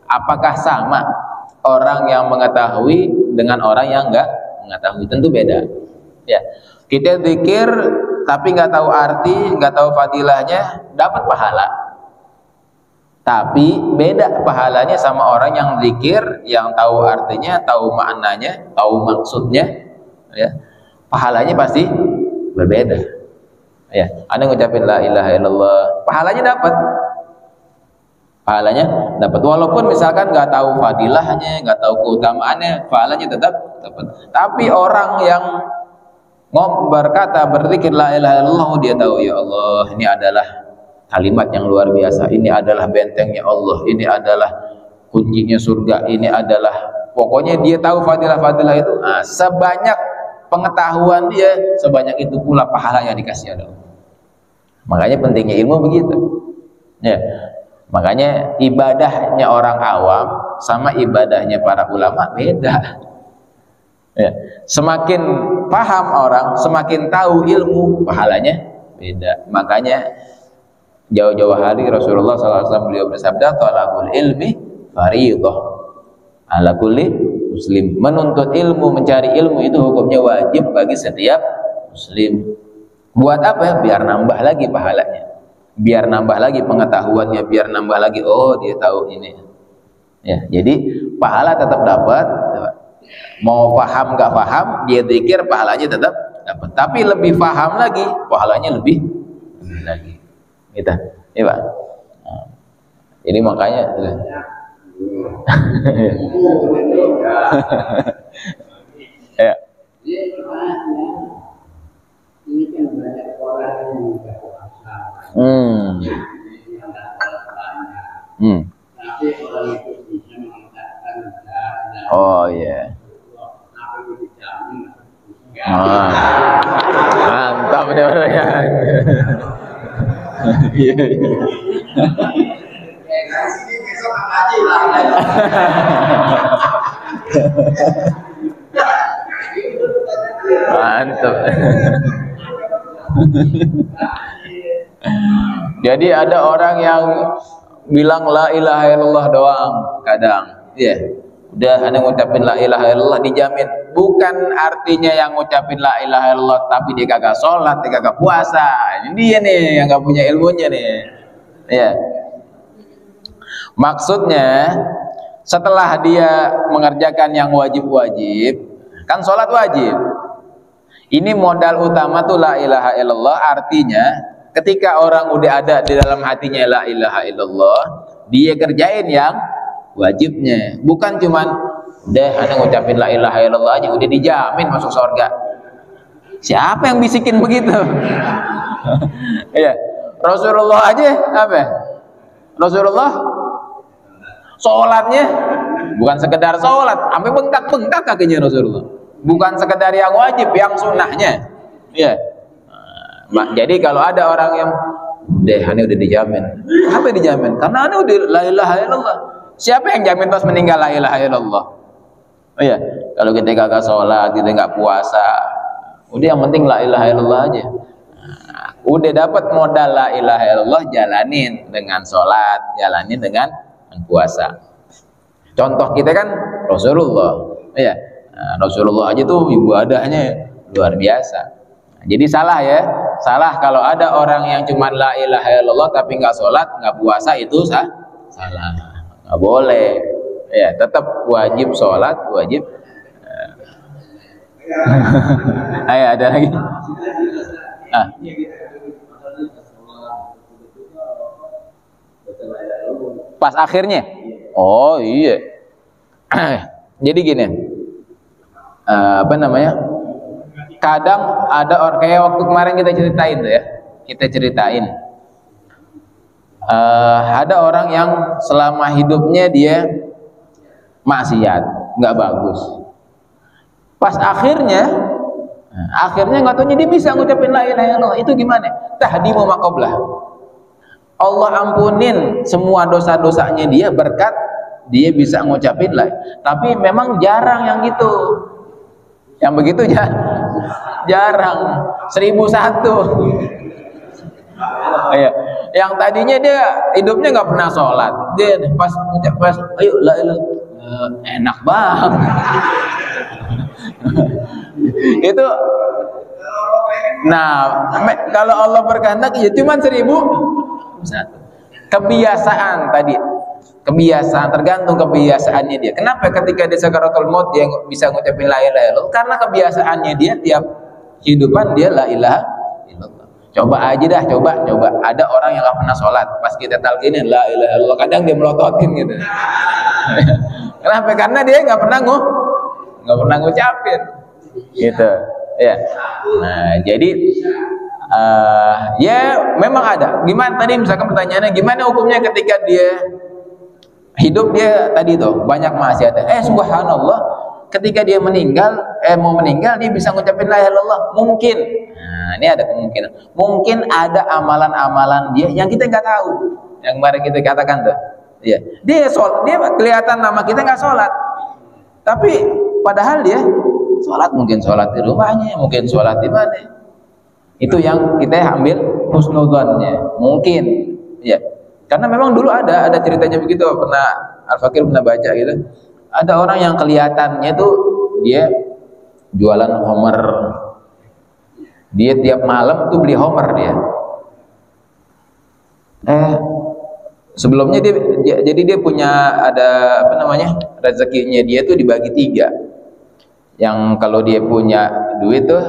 apakah sama orang yang mengetahui dengan orang yang enggak mengetahui? Tentu beda. Ya. Kita zikir tapi enggak tahu arti, enggak tahu fadilahnya, dapat pahala. Tapi beda pahalanya sama orang yang zikir, yang tahu artinya, tahu maknanya, tahu maksudnya, ya. Pahalanya pasti berbeda. Ya, ada ngucapin la ilaha illallah, pahalanya dapat. Pahalanya dapat, walaupun misalkan nggak tahu fadilahnya, nggak tahu keutamaannya, pahalanya tetap dapat. Tapi orang yang berkata berzikir la ilaha illallah, dia tahu ya Allah, ini adalah kalimat yang luar biasa, ini adalah bentengnya Allah, ini adalah kuncinya surga, ini adalah, pokoknya dia tahu fadilah-fadilah itu. Nah, sebanyak pengetahuan dia, sebanyak itu pula pahala yang dikasih Allah. Makanya pentingnya ilmu begitu. Ya. Makanya ibadahnya orang awam sama ibadahnya para ulama beda. Ya. Semakin paham orang, semakin tahu ilmu, pahalanya beda. Makanya jauh-jauh hari Rasulullah SAW beliau bersabda, talabul ilmi fardhah ala kulli muslim. Menuntut ilmu, mencari ilmu itu hukumnya wajib bagi setiap muslim. Buat apa? Biar nambah lagi pahalanya, biar nambah lagi pengetahuannya, biar nambah lagi, oh dia tahu ini. Ya, jadi pahala tetap dapat. Mau paham nggak paham, dia zikir pahalanya tetap dapat. Tapi lebih paham lagi, pahalanya lebih lagi. Gitu, iya Pak. Nah, jadi makanya ya. Ini kan banyak orang yang tidak puasa. Tapi orang itu bisa mengatakan oh iya. Apa itu dijamin? Mantap benar-benar ya. Iya. Mantap. Jadi ada orang yang bilang la ilaha illallah doang kadang. Iya. Udah anda ngucapin la ilaha illallah dijamin. Bukan artinya yang ngucapin la ilaha illallah tapi dia kagak sholat, dia kagak puasa. Ini dia nih yang gak punya ilmunya nih. Iya. Maksudnya setelah dia mengerjakan yang wajib-wajib, kan sholat wajib. Ini modal utama tuh la ilaha illallah. Artinya ketika orang udah ada di dalam hatinya la ilaha illallah, dia kerjain yang wajibnya. Bukan cuman udah ada ngucapin la ilaha illallah aja udah dijamin masuk surga. Siapa yang bisikin begitu? Iya. Rasulullah aja apa? Rasulullah sholatnya bukan sekedar sholat, sampai bengkak-bengkak kakinya Rasulullah. Bukan sekedar yang wajib, yang sunnahnya. Iya. Jadi kalau ada orang yang ini udah dijamin. Apa yang dijamin? Karena ini udah la ilaha illallah. Siapa yang jamin pas meninggal la ilaha illallah? Oh iya, kalau kita kagak sholat, kita nggak puasa, udah yang penting la ilaha illallah aja. Udah dapat modal la ilaha illallah, jalanin dengan sholat, jalanin dengan puasa. Contoh kita kan Rasulullah. Iya. Rasulullah aja tuh ibadahnya luar biasa. Jadi salah ya, salah kalau ada orang yang cuma la ilaha illallah tapi nggak sholat, nggak puasa, itu salah, nggak boleh. Ya, tetap wajib sholat, wajib. Ayo ada lagi. Pas akhirnya, oh iya. Jadi gini. Apa namanya, kadang ada orang kayak waktu kemarin kita ceritain tuh ya, ada orang yang selama hidupnya dia maksiat, nggak bagus. Pas akhirnya nggak taunya dia bisa ngucapin la ilaha illallah. Itu gimana? Tahdimu maqablah. Allah ampunin semua dosa-dosanya dia berkat dia bisa ngucapin la. Tapi memang jarang yang gitu. Yang begitu jarang. 1001. Iya. Yang tadinya dia hidupnya nggak pernah sholat, dia pas ayo la ilaha enak banget. Itu nah kalau Allah berkehendak ya cuma 1001. Kebiasaan tadi, kebiasaan, tergantung kebiasaannya dia. Kenapa ketika dia sakaratul maut dia bisa ngucapin la ilaha illallah? Karena kebiasaannya dia tiap kehidupan dia la ilaha illallah. Coba aja dah, coba. Ada orang yang gak pernah sholat, pas kita talqinin la ilaha illallah, kadang dia melototin gitu. Kenapa? Karena dia nggak pernah ngucapin, gitu. Ya. Nah, jadi ya memang ada. Gimana tadi misalkan pertanyaannya, gimana hukumnya ketika dia hidup dia tadi tuh banyak maksiat. Subhanallah, ketika dia meninggal, mau meninggal dia bisa ngucapin la ilaha illallah. Mungkin. Nah, ini ada kemungkinan. Mungkin ada amalan-amalan dia yang kita nggak tahu. Yang kemarin kita katakan tuh. Iya. Dia kelihatan nama kita nggak sholat. Tapi padahal dia sholat, mungkin sholat di rumahnya, mungkin sholat di mana. Itu yang kita ambil husnudzonnya. Mungkin. Ya. Karena memang dulu ada ceritanya begitu, pernah Al-Fakir pernah baca gitu. Ada orang yang kelihatannya tuh dia jualan homer. Dia tiap malam tuh beli homer dia. Sebelumnya dia punya ada apa namanya, rezekinya dia tuh dibagi 3. Yang kalau dia punya duit tuh,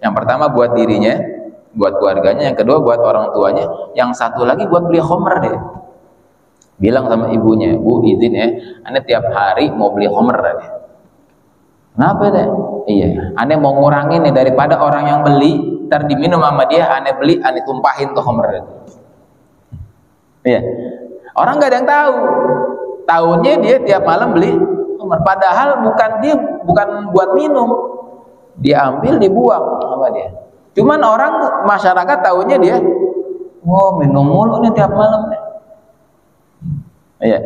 yang pertama buat dirinya, buat keluarganya, yang kedua buat orang tuanya, yang satu lagi buat beli homer deh. Bilang sama ibunya, Bu izin ya, ane tiap hari mau beli homer deh. Kenapa deh? Iya, ane mau ngurangin nih, daripada orang yang beli ntar diminum sama dia, ane beli, ane tumpahin tuh homer deh. Iya, orang nggak ada yang tahu. Tahunnya dia tiap malam beli homer, padahal bukan buat minum. Dia ambil, dibuang sama dia. Cuman orang masyarakat tahunya dia, oh minum mulu nih tiap malam nih. Iya.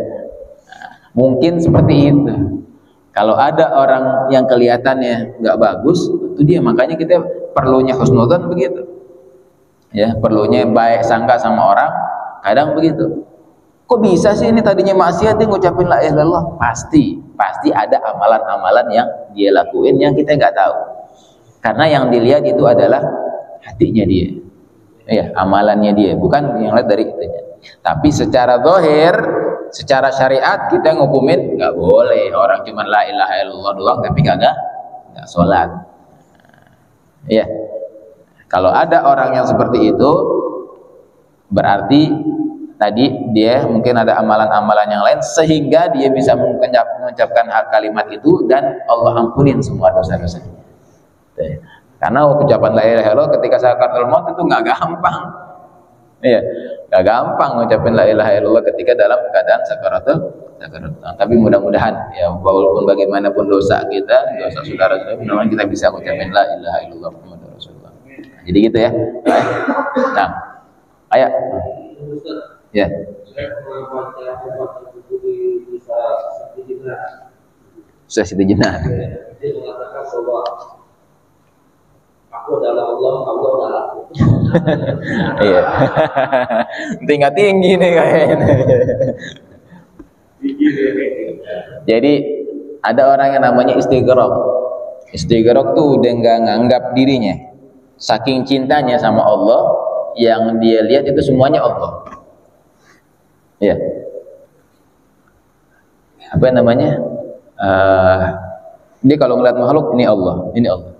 Mungkin seperti itu. Kalau ada orang yang kelihatannya nggak bagus, itu dia, makanya kita perlunya husnudzon begitu. Ya, perlunya baik sangka sama orang, kadang begitu. Kok bisa sih ini tadinya maksiat dia ngucapin la ilaha illallah? Pasti ada amalan-amalan yang dia lakuin yang kita nggak tahu. Karena yang dilihat itu adalah hatinya dia. Ya, amalannya dia, bukan yang lihat dari itunya. Tapi secara zahir, secara syariat kita ngukumin nggak boleh orang cuma la ilaha illallah doang tapi nggak sholat. Ya, kalau ada orang yang seperti itu berarti tadi dia mungkin ada amalan-amalan yang lain sehingga dia bisa mengucapkan kalimat itu dan Allah ampunin semua dosa-dosanya. Karena ucapan la ilaha illallah ketika sakaratul maut itu nggak gampang. Iya, nggak gampang ngucapin la ilaha illallah ketika dalam keadaan sakaratul maut. Tapi mudah-mudahan ya walaupun bagaimanapun dosa kita, dosa saudara-saudara, mudah-mudahan kita bisa ngucapin la ilaha illallah Muhammadur Rasulullah. Jadi gitu ya. Nah, ayo. Ya. Bisa Siti Jenar. Dia mengatakan bahwa aku adalah Allah, Allah adalah aku. Iya. Tingkat tinggi nih kayaknya. Jadi ada orang yang namanya istighraq. Istighraq tuh udah nggak nganggap dirinya. Saking cintanya sama Allah, yang dia lihat itu semuanya Allah. Ya. Apa namanya? Dia kalau ngeliat makhluk ini Allah, ini Allah.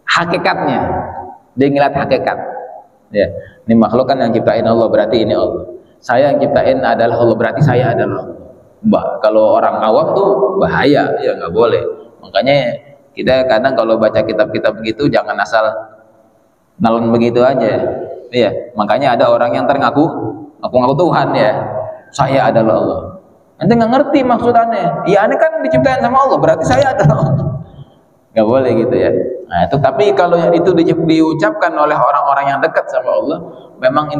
Hakikatnya dia ngeliat hakikat. Ya, ini makhluk kan yang ciptain Allah, berarti ini Allah. Saya yang ciptain adalah Allah, berarti saya adalah Allah. Kalau orang awam tuh bahaya, ya nggak boleh. Makanya kita kadang kalau baca kitab-kitab begitu jangan asal nalon begitu aja. Iya, makanya ada orang yang ngaku Tuhan ya. Saya adalah Allah. Anda nggak ngerti maksudnya. Ya Anda kan diciptain sama Allah, berarti saya adalah Allah. Nggak boleh gitu ya. Nah itu, tapi kalau itu diucapkan oleh orang-orang yang dekat sama Allah, memang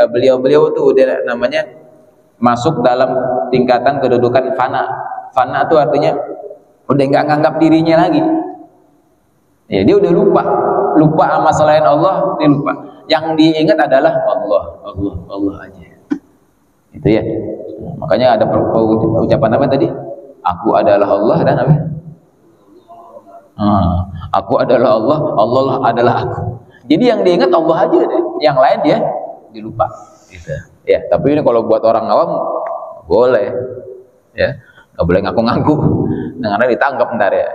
beliau tuh udah namanya masuk dalam tingkatan kedudukan fana. Fana itu artinya udah nggak nganggap dirinya lagi. Ya, dia udah lupa sama selain Allah, dia lupa. Yang diingat adalah Allah aja. Itu ya. Makanya ada ucapan apa tadi? Aku adalah Allah dan apa? Aku adalah Allah, Allah adalah aku. Jadi yang diingat Allah aja deh. Yang lain dia dilupa. Gitu. Ya, tapi ini kalau buat orang awam boleh. Ya, nggak boleh ngaku-ngaku. Karena ditangkap ntar ya.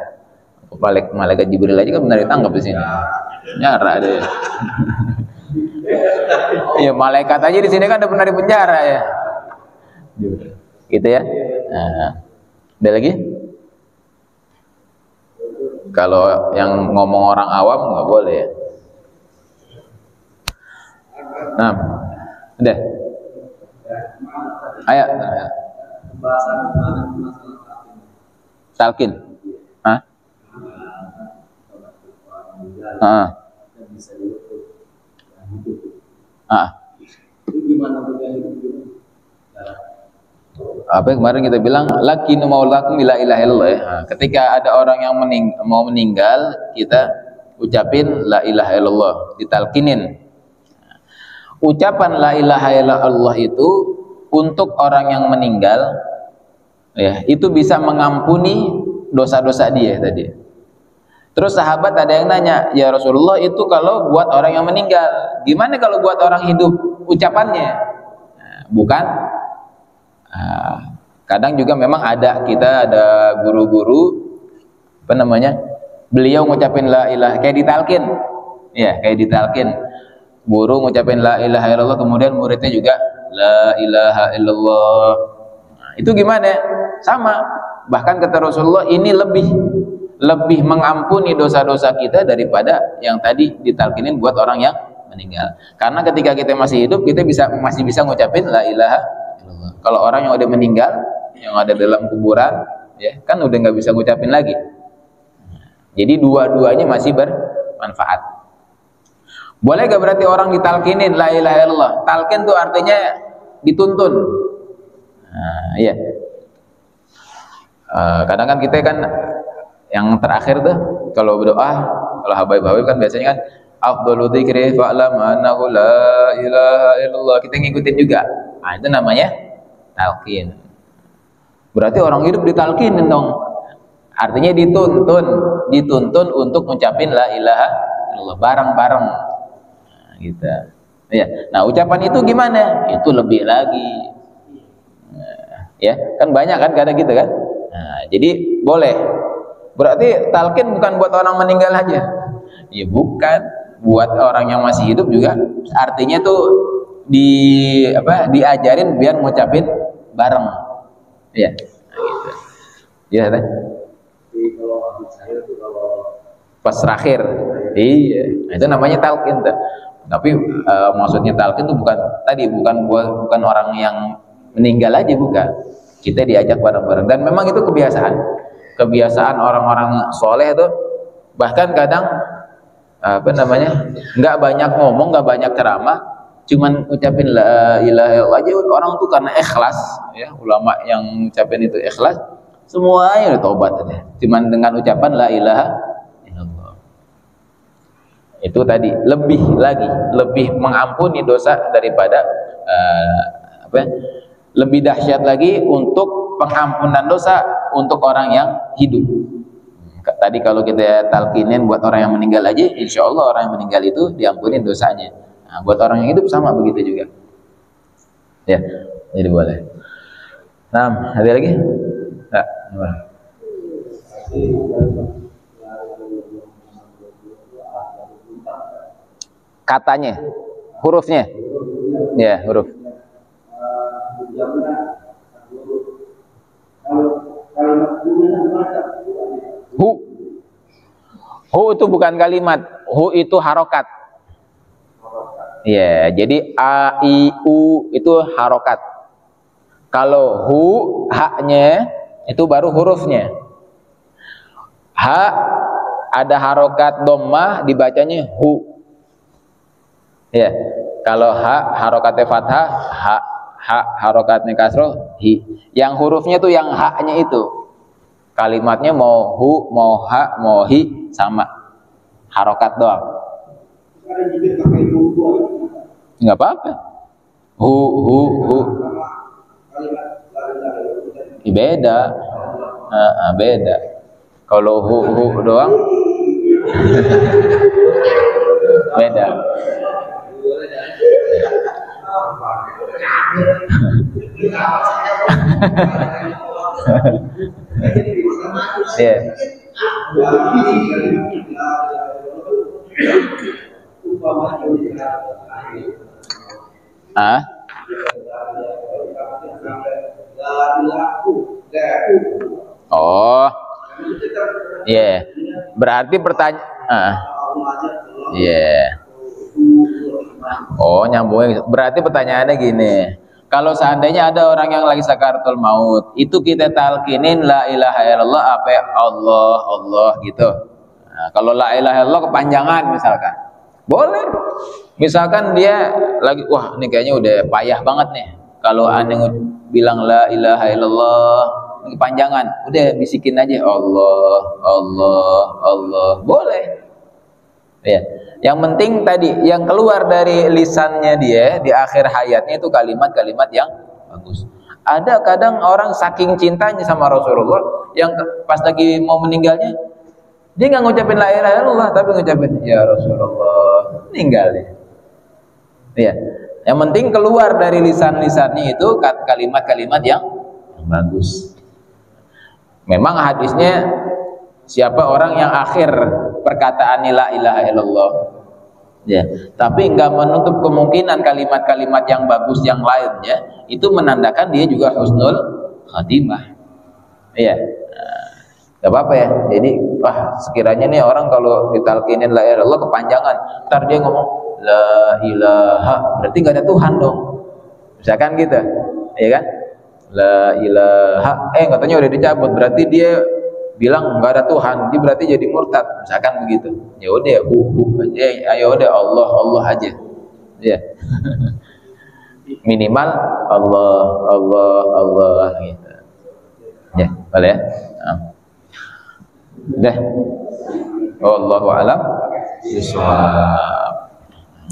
Malaikat Jibril aja kan benar ditangkap di sini. Nyara deh. Ya malaikat aja di sini kan udah pernah di penjara ya. Gitu ya. Nah, ada lagi? Kalau yang ngomong orang awam nggak boleh ya. Nah, udah. Ayo. Talqin. Hah? Apa yang kemarin kita bilang lakinu maulakum bila ilaha illallah ya. Nah, ketika ada orang yang mau meninggal, kita ucapin la ilaha illallah, ditalkinin. Ucapan la ilaha illallah itu untuk orang yang meninggal ya, itu bisa mengampuni dosa-dosa dia tadi. Terus sahabat ada yang nanya, ya Rasulullah itu kalau buat orang yang meninggal, gimana kalau buat orang hidup ucapannya? Nah, bukan. Kadang juga memang kita ada guru-guru apa namanya, beliau ngucapin la ilaha kayak ditalkin ya, kayak ditalkin guru ngucapin la ilaha illallah, kemudian muridnya juga la ilaha illallah. Nah, itu gimana? Sama, bahkan kata Rasulullah ini lebih mengampuni dosa-dosa kita daripada yang tadi ditalkinin buat orang yang meninggal. Karena ketika kita masih hidup kita masih bisa ngucapin la ilaha illallah. Kalau orang yang udah meninggal, yang ada dalam kuburan ya kan udah nggak bisa ngucapin lagi. Jadi dua-duanya masih bermanfaat. Boleh gak berarti orang ditalkinin la ilaha illallah? Talkin tuh artinya dituntun. Nah, iya. Kadang kan kita kan yang terakhir tuh kalau berdoa, kalau habaib-habaib kan biasanya kan afdalu dzikri fa'lam annahu la ilaha illallah. Kita ngikutin juga. Nah, itu namanya talqin. Berarti orang hidup ditalkinin dong. Artinya dituntun untuk ngucapin la ilaha illallah bareng-bareng. Nah, gitu. Ya. Nah, ucapan itu gimana? Itu lebih lagi. Nah, ya, kan banyak kan kadang gitu kan? Nah, jadi boleh. Berarti talqin bukan buat orang meninggal aja. Ya bukan, buat orang yang masih hidup juga. Artinya tuh diajarin biar ngucapin bareng. Ya. Nah, gitu. Ya, kan? Pas terakhir. Iya, nah, itu namanya talqin tuh. Tapi maksudnya talqin itu bukan orang yang meninggal aja, bukan. Kita diajak bareng-bareng dan memang itu kebiasaan orang-orang soleh itu. Bahkan kadang nggak banyak ngomong, nggak banyak ceramah, cuman ucapin la ilaha illallah aja orang tuh karena ikhlas, ya. Ulama yang ucapin itu ikhlas, semuanya udah tobat aja. Cuman dengan ucapan la ilaha illallah. Itu tadi lebih mengampuni dosa daripada lebih dahsyat lagi untuk pengampunan dosa untuk orang yang hidup. Tadi kalau kita talqinin buat orang yang meninggal aja, insya Allah orang yang meninggal itu diampunin dosanya. Nah, buat orang yang hidup sama begitu juga. Ya, jadi boleh. Nah, ada lagi? Enggak. Katanya, hurufnya. Ya, huruf. Hu itu bukan kalimat, hu itu harokat. Ya, jadi a i u itu harokat. Kalau hu haknya itu baru hurufnya. Ha ada harokat dhammah dibacanya hu. Ya, kalau ha harokatnya fathah, ha harokatnya kasroh, hi. Yang hurufnya tuh yang haknya itu. Kalimatnya mau hu, mau ha, mau hi sama. Harokat doang. Enggak apa-apa. Hu. Beda. Beda. Kalau hu doang beda. Ya. Oh. Ya. Berarti pertanyaan Oh, nyambungnya. Berarti pertanyaannya gini. Kalau seandainya ada orang yang lagi sakaratul maut, itu kita talqinin la ilaha illallah apa Allah gitu. Nah, kalau la ilaha illallah kepanjangan misalkan. Boleh. Misalkan dia lagi wah, ini kayaknya udah payah banget nih. Kalau aneh bilang la ilaha illallah kepanjangan, udah bisikin aja Allah. Boleh. Ya. Yang penting tadi yang keluar dari lisannya dia di akhir hayatnya itu kalimat-kalimat yang bagus. Ada kadang orang saking cintanya sama Rasulullah yang pas lagi mau meninggalnya dia nggak ngucapin la ilaha illallah tapi ngucapin ya Rasulullah, meninggal dia. Ya. Yang penting keluar dari lisan-lisannya itu kalimat-kalimat yang bagus. Memang hadisnya siapa orang yang akhir perkataannya la ilaha illallah, ya, tapi enggak menutup kemungkinan kalimat-kalimat yang bagus yang lainnya itu menandakan dia juga husnul khatimah. Iya, nggak apa-apa ya. Jadi wah, sekiranya nih orang kalau ditalkinin la ilaha illallah kepanjangan, ntar dia ngomong la ilaha, berarti nggak ada Tuhan dong, misalkan gitu, ya kan? La ilaha, katanya udah dicabut, berarti dia bilang nggak ada Tuhan, dia berarti jadi murtad, misalkan begitu. Ya udah, ayo udah Allah Allah aja, ya. Minimal Allah Allah Allah gitu. Ya, boleh ya. Nah. Udah. Wallahu a'lam bishawab.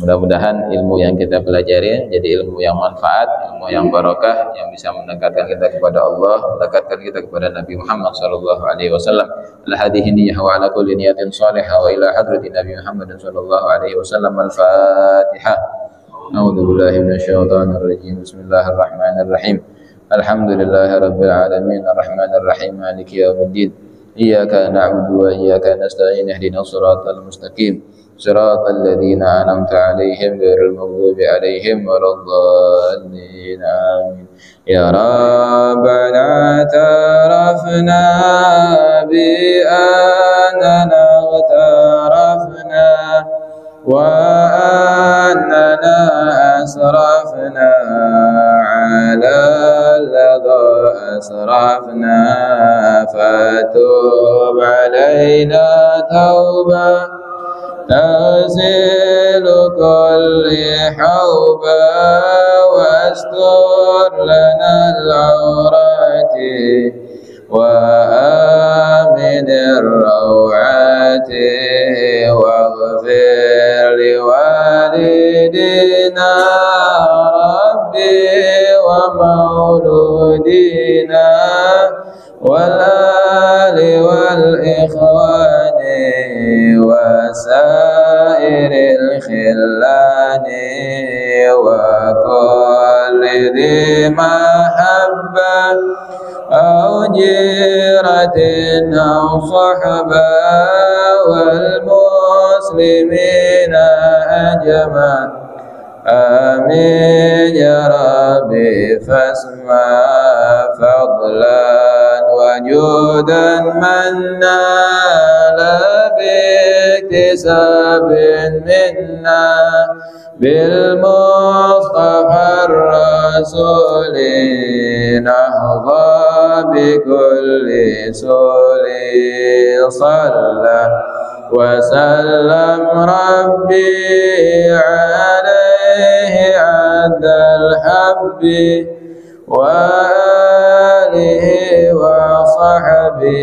Mudah-mudahan ilmu yang kita pelajari jadi ilmu yang manfaat, ilmu yang barokah, yang bisa mendekatkan kita kepada Allah, mendekatkan kita kepada Nabi Muhammad sallallahu alaihi wasallam. Al-hadhihi niyyah wa ala kulli niyatin salihah wa ila hadrati Nabi Muhammad sallallahu alaihi wasallam. Al-Fatihah. A'udzu billahi minasyaitonir rajim. Bismillahirrahmanirrahim. Alhamdulillahirabbil alamin, arrahmanir rahim, maliki yaumiddin. Iyyaka na'budu wa iyyaka nasta'in. Ihdinas siratal mustaqim. صراط الذين أنعمت عليهم غير المغضوب عليهم ولا الضالين آمين. يا ربنا اعترفنا بأننا اغترفنا وأننا أسرفنا على الذي أسرفنا فتوب علينا توبة تغسل كل حوبة واستر لنا العورات وآمن الروعات واغفر لوالدينا ربي ومولودينا والآل والإخوان وسائر الخلان وكل ذي محبة أو جيرة أو صحبة والمسلمين أجمعين. آمين يا ربي. فاسمع فضلا وجودا منا لا باكتساب منا بالمصطفى الرسول نهضى بكل سول. صلى وسلم ربي عليه عد الحب وآله وصحبه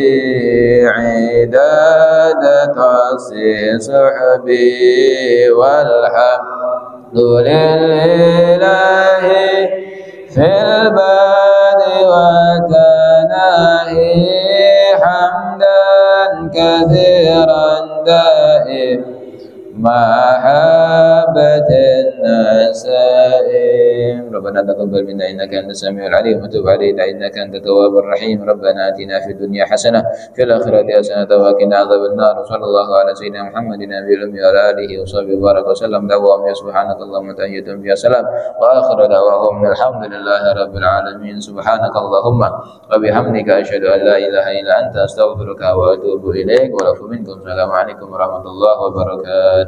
عداد تخصيص صحبي. والحمد لله في البدء والتناهي حمدا كثيرا دائم محبة النسائم. ربنا تقبل منا إنك أنت السميع العليم وتب علينا إنك أنت التواب الرحيم. ربنا آتنا في الدنيا حسنة في الآخرة حسنة وقنا عذاب النار. صلى الله على سيدنا محمد النبي الأمي وعلى آله وصحبه وبارك وسلم. دعواهم سبحانك اللهم تحية فيها سلام وآخر دعواهم الحمد لله رب العالمين. سبحانك اللهم وبحمدك أشهد أن لا إله إلا أنت أستغفرك وأتوب إليك. ولكم منكم السلام عليكم ورحمة الله وبركاته.